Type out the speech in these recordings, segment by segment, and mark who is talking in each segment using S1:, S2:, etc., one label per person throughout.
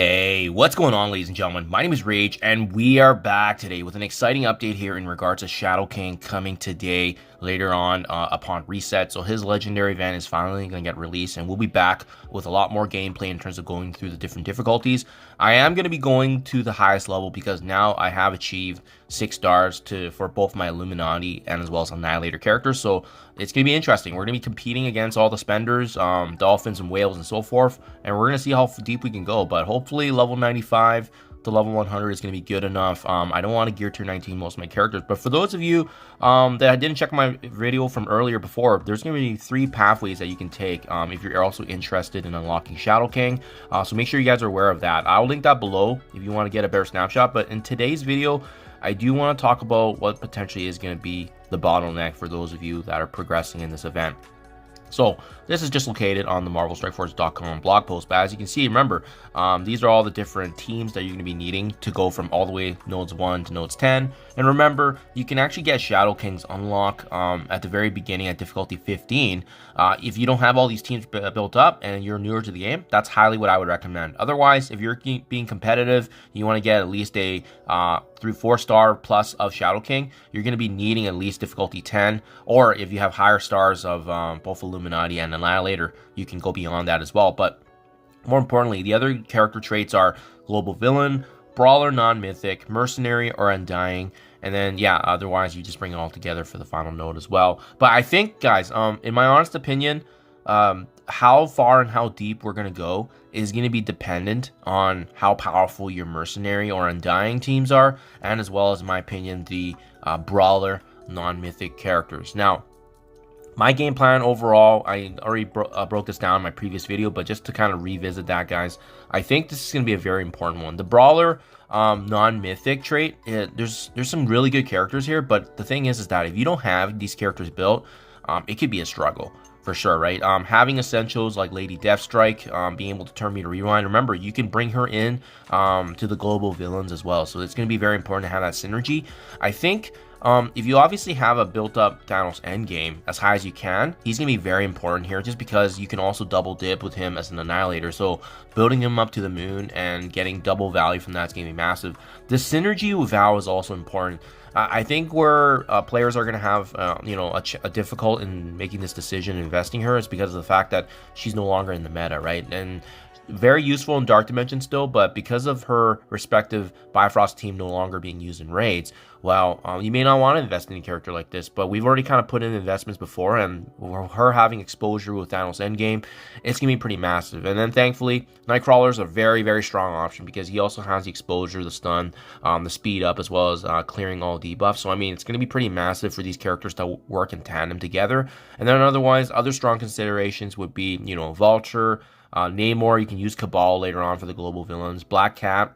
S1: Hey, what's going on, ladies and gentlemen? My name is Rage, and we are back today with an exciting update here in regards to Shadow King coming today later on upon reset. So his legendary event is finally going to get released, and we'll be back with a lot more gameplay in terms of going through the different difficulties. I am going to be going to the highest level because now I have achieved 6 stars for both my Illuminati and as well as Annihilator characters. So it's going to be interesting. We're going to be competing against all the spenders, dolphins and whales and so forth, and we're going to see how deep we can go. But hopefully level 95 to level 100 is going to be good enough. I don't want to gear tier 19 most of my characters, but for those of you that didn't check my video from earlier before, there's going to be 3 pathways that you can take if you're also interested in unlocking Shadow King. So make sure you guys are aware of that. I'll link that below if you want to get a better snapshot. But in today's video, I do want to talk about what potentially is going to be the bottleneck for those of you that are progressing in this event. So this is just located on the marvelstrikeforce.com blog post, but as you can see, remember, these are all the different teams that you're going to be needing to go from all the way nodes 1 to nodes 10. And remember, you can actually get Shadow King's unlock at the very beginning at difficulty 15. If you don't have all these teams built up and you're newer to the game, that's highly what I would recommend. Otherwise, if you're being competitive, you want to get at least a 4-star plus of Shadow King, you're going to be needing at least difficulty 10, or if you have higher stars of both Illuminati and Annihilator, you can go beyond that as well. But more importantly, the other character traits are Global Villain, Brawler, Non-Mythic, Mercenary, or Undying. And then, yeah, otherwise, you just bring it all together for the final node as well. But I think, guys, in my honest opinion, how far and how deep we're going to go is going to be dependent on how powerful your Mercenary or Undying teams are, and as well as, in my opinion, the Brawler, Non-Mythic characters. Now, my game plan overall, I already broke this down in my previous video, but just to kind of revisit that, guys, I think this is going to be a very important one. The Brawler non-mythic trait, there's some really good characters here, but the thing is that if you don't have these characters built, it could be a struggle for sure, right? Having essentials like Lady Deathstrike, being able to turn me to rewind. Remember, you can bring her in to the global villains as well, so it's going to be very important to have that synergy. I think if you obviously have a built-up Thanos endgame as high as you can, he's going to be very important here just because you can also double dip with him as an Annihilator. So building him up to the moon and getting double value from that is going to be massive. The synergy with Val is also important. I think where players are going to have a difficult in making this decision and investing her is because of the fact that she's no longer in the meta, right? And very useful in Dark Dimension still, but because of her respective Bifrost team no longer being used in raids, well, you may not want to invest in a character like this, but we've already kind of put in investments before, and her having exposure with Thanos Endgame, it's going to be pretty massive. And then thankfully, Nightcrawler is a very, very strong option because he also has the exposure, the stun, the speed up, as well as clearing all debuffs. So, I mean, it's going to be pretty massive for these characters to work in tandem together. And then otherwise, other strong considerations would be, Vulture, Namor. You can use Cabal later on for the global villains, Black Cat.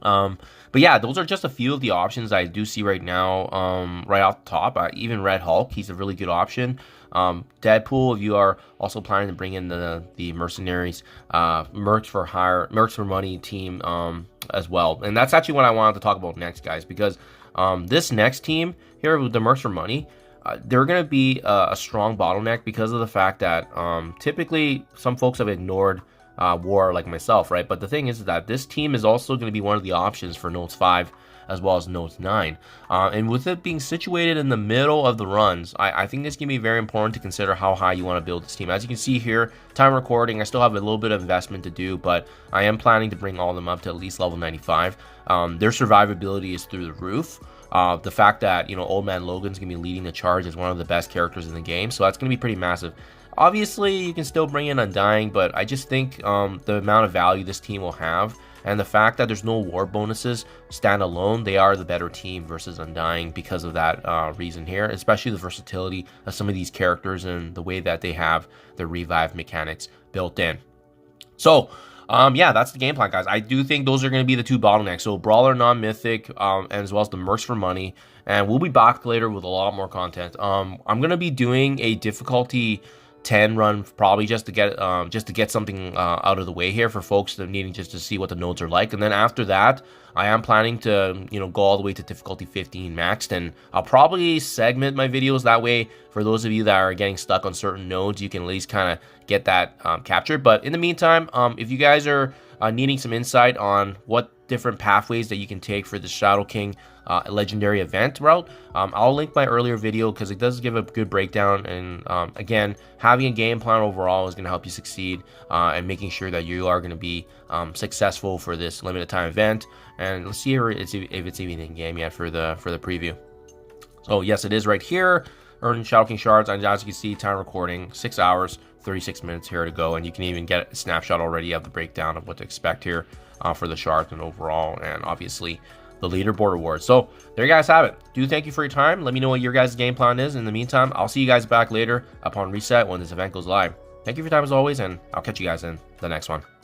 S1: But yeah, those are just a few of the options I do see right now, right off the top. Even Red Hulk, he's a really good option. Deadpool, if you are also planning to bring in the mercenaries, Mercs for money team as well. And that's actually what I wanted to talk about next, guys, because this next team here with the Mercs for money, they're going to be a strong bottleneck because of the fact that typically some folks have ignored war like myself, right? But the thing is that this team is also going to be one of the options for Nodes 5 as well as Nodes 9. And with it being situated in the middle of the runs, I think it's going to be very important to consider how high you want to build this team. As you can see here, time recording, I still have a little bit of investment to do, but I am planning to bring all of them up to at least level 95. Their survivability is through the roof. The fact that, Old Man Logan's going to be leading the charge as one of the best characters in the game, so that's going to be pretty massive. Obviously, you can still bring in Undying, but I just think the amount of value this team will have, and the fact that there's no war bonuses stand alone, they are the better team versus Undying because of that reason here, especially the versatility of some of these characters and the way that they have their revive mechanics built in. So, yeah, that's the game plan, guys. I do think those are going to be the 2 bottlenecks. So Brawler, non-mythic, and as well as the Mercs for money. And we'll be back later with a lot more content. I'm going to be doing a difficulty 10 run probably just to get something out of the way here for folks that are needing just to see what the nodes are like. And then after that, I am planning to go all the way to difficulty 15 maxed, and I'll probably segment my videos that way. For those of you that are getting stuck on certain nodes, you can at least kind of get that captured. But in the meantime, if you guys are needing some insight on what different pathways that you can take for the Shadow King legendary event route, I'll link my earlier video because it does give a good breakdown. And again, having a game plan overall is going to help you succeed and making sure that you are going to be successful for this limited time event. And let's see if it's even in game yet for the preview. So yes, it is right here. Earning Shadow King shards, and as you can see, time recording 6 hours 36 minutes here to go, and you can even get a snapshot already of the breakdown of what to expect here for the shards and overall, and obviously the leaderboard awards. So there you guys have it. Do thank you for your time. Let me know what your guys' game plan is. In the meantime, I'll see you guys back later upon reset when this event goes live. Thank you for your time as always, and I'll catch you guys in the next one.